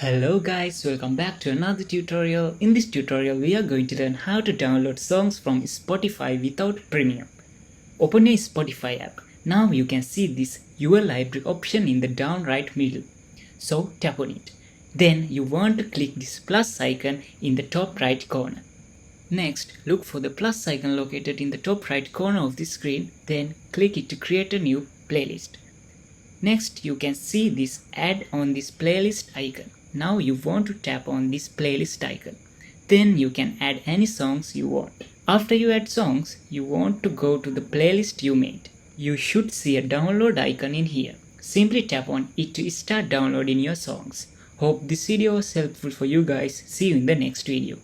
Hello guys, welcome back to another tutorial. In this tutorial we are going to learn how to download songs from Spotify without premium. Open your Spotify app. Now you can see this Your Library option in the down right middle. So tap on it. Then you want to click this plus icon in the top right corner. Next, look for the plus icon located in the top right corner of the screen, then click it to create a new playlist. Next, you can see this add on this playlist icon. Now you want to tap on this playlist icon. Then you can add any songs you want. After you add songs, you want to go to the playlist you made. You should see a download icon in here. Simply tap on it to start downloading your songs. Hope this video was helpful for you guys. See you in the next video.